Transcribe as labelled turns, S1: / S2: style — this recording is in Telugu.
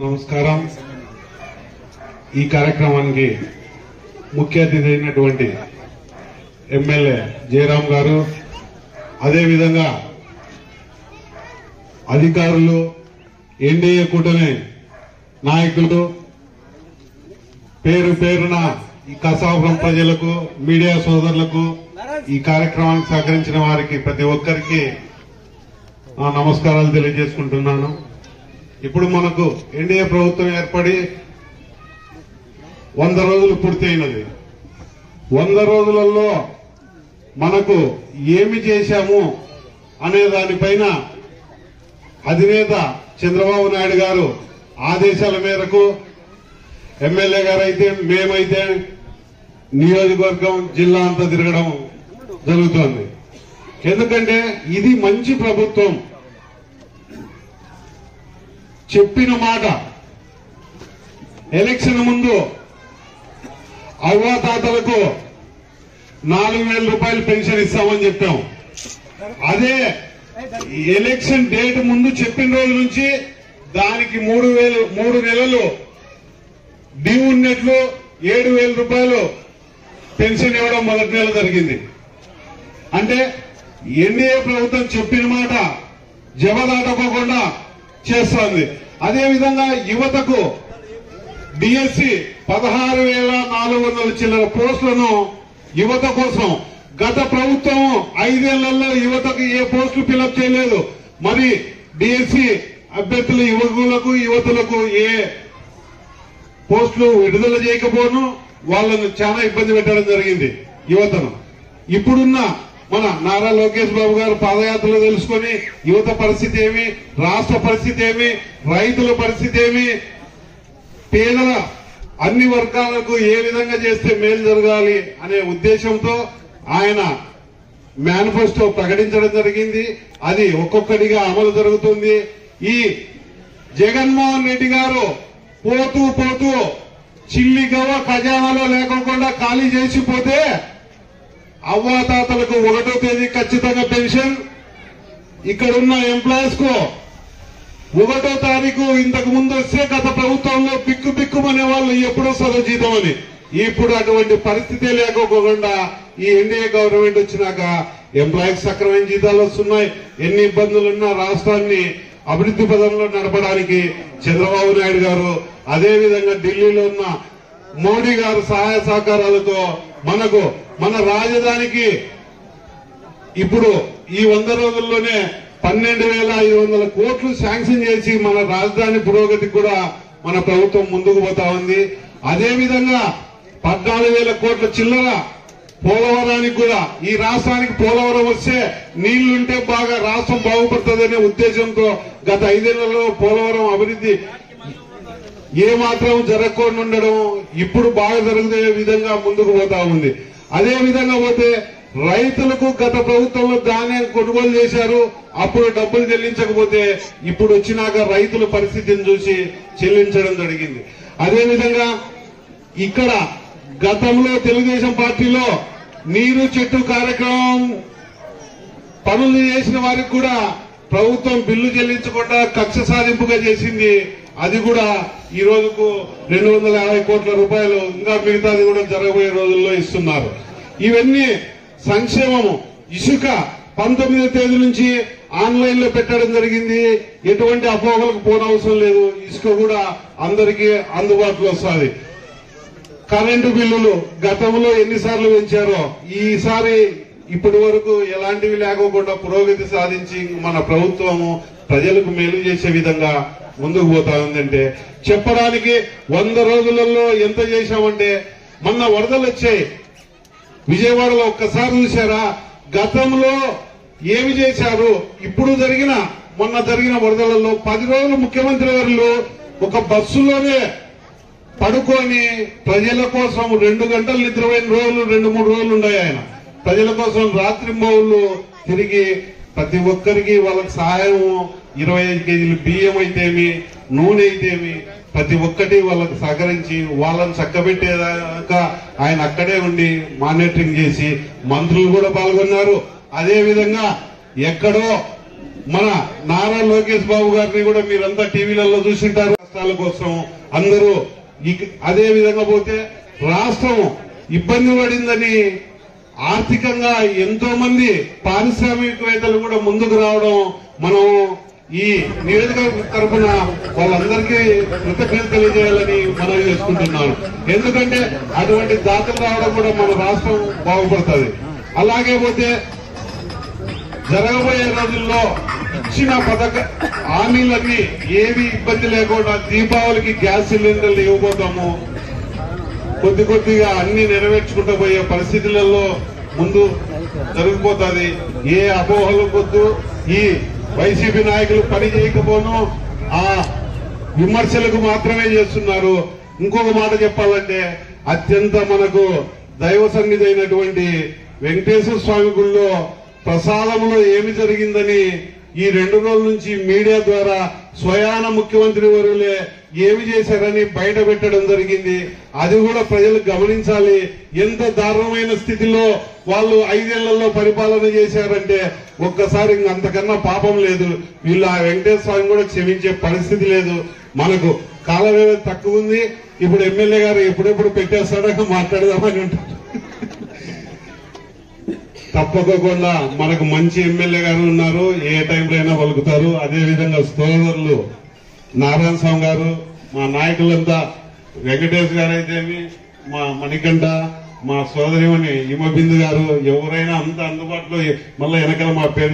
S1: నమస్కారం. ఈ కార్యక్రమానికి ముఖ్య అతిథి అయినటువంటి ఎమ్మెల్యే జయరాం గారు, అదేవిధంగా అధికారులు, ఎన్డీఏ కూటమి నాయకులు, పేరు పేరున ఈ కసాపురం ప్రజలకు, మీడియా సోదరులకు, ఈ కార్యక్రమానికి సహకరించిన వారికి ప్రతి ఒక్కరికి నా నమస్కారాలు తెలియజేసుకుంటున్నాను. ఇప్పుడు మనకు ఎన్డీఏ ప్రభుత్వం ఏర్పడి 100 రోజులు పూర్తయినది. 100 రోజులలో మనకు ఏమి చేశాము అనే దానిపైన అధినేత చంద్రబాబు నాయుడు గారు ఆదేశాల మేరకు ఎమ్మెల్యే గారు అయితే, మేమైతే నియోజకవర్గం, జిల్లా అంతా తిరగడం జరుగుతోంది. ఎందుకంటే ఇది మంచి ప్రభుత్వం. చెప్పిన మాట, ఎలక్షన్ ముందు అవ్వాతాతలకు 4,000 రూపాయలు పెన్షన్ ఇస్తామని చెప్పాం. అదే ఎలక్షన్ డేట్ ముందు చెప్పిన రోజు నుంచి దానికి 3 నెలలు డ్యూ ఉన్నట్లు 7,000 రూపాయలు పెన్షన్ ఇవ్వడం మొదటి నెల జరిగింది. అంటే ఎన్డీఏ ప్రభుత్వం చెప్పిన మాట జవదాటకోకుండా చేస్తోంది. అదేవిధంగా యువతకు డిఎస్సి 16,400 చిల్లర పోస్టులను యువత కోసం గత ప్రభుత్వం 5 ఏళ్లలో యువతకు ఏ పోస్టులు ఫిలప్ చేయలేదు. మరి డిఎస్సి అభ్యర్థులు యువతులకు ఏ పోస్టులు విడుదల చేయకపోను వాళ్ళను చాలా ఇబ్బంది పెట్టడం జరిగింది యువతను. ఇప్పుడున్న మన నారా లోకేష్ బాబు గారు పాదయాత్రలో తెలుసుకొని యువత పరిస్థితి ఏమి, రాష్ట్ర పరిస్థితి ఏమి, రైతుల పరిస్థితి ఏమి, పేదల అన్ని వర్గాలకు ఏ విధంగా చేస్తే మేలు జరగాలి అనే ఉద్దేశంతో ఆయన మేనిఫెస్టో ప్రకటించడం జరిగింది. అది ఒక్కొక్కటిగా అమలు జరుగుతుంది. ఈ జగన్మోహన్ రెడ్డి గారు పోతూ పోతూ చిల్లి గవ్వ ఖజానాలో లేకోకుండా ఖాళీ చేసిపోతే అవ్వాతాతలకు 1వ తేదీ ఖచ్చితంగా పెన్షన్, ఇక్కడున్న ఎంప్లాయీస్ కు 1వ తారీఖు ఇంతకు ముందు వస్తే గత ప్రభుత్వంలో బిక్కుమనే వాళ్ళు ఎప్పుడు వస్తుందో జీతం అని. ఇప్పుడు అటువంటి పరిస్థితి లేకోకుండా ఈ ఎన్డీఏ గవర్నమెంట్ వచ్చినాక ఎంప్లాయీస్ సక్రమైన జీతాలు వస్తున్నాయి. ఎన్ని ఇబ్బందులున్నా రాష్ట్రాన్ని అభివృద్ధి పదంలో నడపడానికి చంద్రబాబు నాయుడు గారు, అదేవిధంగా ఢిల్లీలో ఉన్న మోడీ గారు సహాయ సహకారాలతో మనకు మన రాజధానికి ఇప్పుడు ఈ 100 రోజుల్లోనే 12,500 కోట్లు శాంక్షన్ చేసి మన రాజధాని పురోగతికి కూడా మన ప్రభుత్వం ముందుకు పోతా ఉంది. అదేవిధంగా 14,000 కోట్ల చిల్లర పోలవరానికి కూడా, ఈ రాష్ట్రానికి పోలవరం వస్తే నీళ్లుంటే బాగా రాష్ట్రం బాగుపడుతుందనే ఉద్దేశంతో గత 5 ఏళ్లలో పోలవరం అభివృద్ధి ఏమాత్రం జరగకుండా ఉండడం ఇప్పుడు బాగా జరుగుతున్న విధంగా ముందుకు పోతా ఉంది. అదే విధంగా పోతే రైతులకు గత ప్రభుత్వంలో ధాన్యం కొనుగోలు చేశారు, అప్పుడు డబ్బులు చెల్లించకపోతే ఇప్పుడు వచ్చినాక రైతుల పరిస్థితిని చూసి చెల్లించడం జరిగింది. అదేవిధంగా ఇక్కడ గతంలో తెలుగుదేశం పార్టీలో నీరు చెట్టు కార్యక్రమం పనులు చేసిన వారికి కూడా ప్రభుత్వం బిల్లు చెల్లించకుండా కక్ష సాధింపుగా చేసింది. అది కూడా ఈ రోజుకు 250 కోట్ల రూపాయలు, ఇంకా మిగతాది కూడా జరగబోయే రోజుల్లో ఇస్తున్నారు. ఇవన్నీ సంక్షేమము. ఇసుక 19వ తేదీ నుంచి ఆన్లైన్ లో పెట్టడం జరిగింది. ఎటువంటి అపోహలకు పోనవసరం లేదు. ఇసుక కూడా అందరికీ అందుబాటులో వస్తుంది. కరెంటు బిల్లులు గతంలో ఎన్నిసార్లు పెంచారో ఈసారి ఇప్పటి వరకు ఎలాంటివి లేకోకుండా పురోగతి సాధించి మన ప్రభుత్వము ప్రజలకు మేలు చేసే విధంగా ముందుకు పోతా ఉందంటే చెప్పడానికి 100 రోజులలో ఎంత చేశామంటే, మొన్న వరదలు వచ్చాయి విజయవాడలో, ఒక్కసారి చూశారా? గతంలో ఏమి చేశారు, ఇప్పుడు మొన్న జరిగిన వరదలలో 10 రోజులు ముఖ్యమంత్రి గారు ఒక బస్సులోనే పడుకొని ప్రజల కోసం 2 గంటలు నిద్రపోయిన రోజులు 2-3 రోజులు ఉన్నాయి. ఆయన ప్రజల కోసం రాత్రింబౌళ్ళు తిరిగి ప్రతి ఒక్కరికి వాళ్ళకి సహాయం 25 కేజీలు బియ్యం అయితేమి, నూనె అయితేమి ప్రతి ఒక్కటి వాళ్ళకు సహకరించి వాళ్ళని చక్కబెట్టేదాకా ఆయన అక్కడే ఉండి మానిటరింగ్ చేసి మంత్రులు కూడా పాల్గొన్నారు. అదేవిధంగా ఎక్కడో మన నారా లోకేష్ బాబు గారిని కూడా మీరంతా టీవీలలో చూసింటారు. రాష్ట్రాల కోసం అందరూ అదే విధంగా పోతే రాష్ట్రం ఇబ్బంది పడిందని ఆర్థికంగా ఎంతో మంది పారిశ్రామికవేత్తలు కూడా ముందుకు రావడం మనం ఈ నియోజకవర్గ తరఫున వాళ్ళందరికీ కృతజ్ఞత తెలియజేయాలని మనం చేసుకుంటున్నాను. ఎందుకంటే అటువంటి దాతలు రావడం కూడా మన రాష్ట్రం బాగుపడుతుంది. అలాగే పోతే జరగబోయే రోజుల్లో ఇచ్చిన హామీలన్నీ ఏవి ఇబ్బంది లేకుండా దీపావళికి గ్యాస్ సిలిండర్లు ఇవ్వబోతాము. కొద్ది కొద్దిగా అన్ని నెరవేర్చుకుంటూ పోయే పరిస్థితులలో ముందు జరిగిపోతుంది. ఏ అపోహలు కొద్దు ఈ వైసీపీ నాయకులు పని చేయకపోను ఆ విమర్శలకు మాత్రమే చేస్తున్నారు. ఇంకొక మాట చెప్పాలంటే అత్యంత మనకు దైవ సన్నిధి అయినటువంటి వెంకటేశ్వర స్వామి గుళ్ళో ప్రసాదంలో ఏమి జరిగిందని ఈ 2 రోజుల నుంచి మీడియా ద్వారా స్వయాన ముఖ్యమంత్రి వర్యులే ఏమి చేశారని బయట పెట్టడం జరిగింది. అది కూడా ప్రజలు గమనించాలి. ఎంత దారుణమైన స్థితిలో వాళ్ళు 5 ఏళ్లలో పరిపాలన చేశారంటే ఒక్కసారి అంతకన్నా పాపం లేదు. వీళ్ళు ఆ వెంకటేశ్వర స్వామి కూడా క్షమించే పరిస్థితి లేదు. మనకు కాల వ్యవధి తక్కువ ఉంది. ఇప్పుడు ఎమ్మెల్యే గారు ఎప్పుడెప్పుడు పెట్టేస్తాడో మాట్లాడదామని ఉంటారు. తప్పకుండా మనకు మంచి ఎమ్మెల్యే గారు ఉన్నారు. ఏ టైంలో అయినా పలుకుతారు. అదేవిధంగా సోదరులు నారాయణ స్వామి గారు, మా నాయకులంతా వెంకటేష్ గారు అయితేమి, మా మణికంఠ, మా సోదరిమణి హిమబిందు గారు, ఎవరైనా అంత అందుబాటులో మళ్ళీ వెనకాల మా పేరు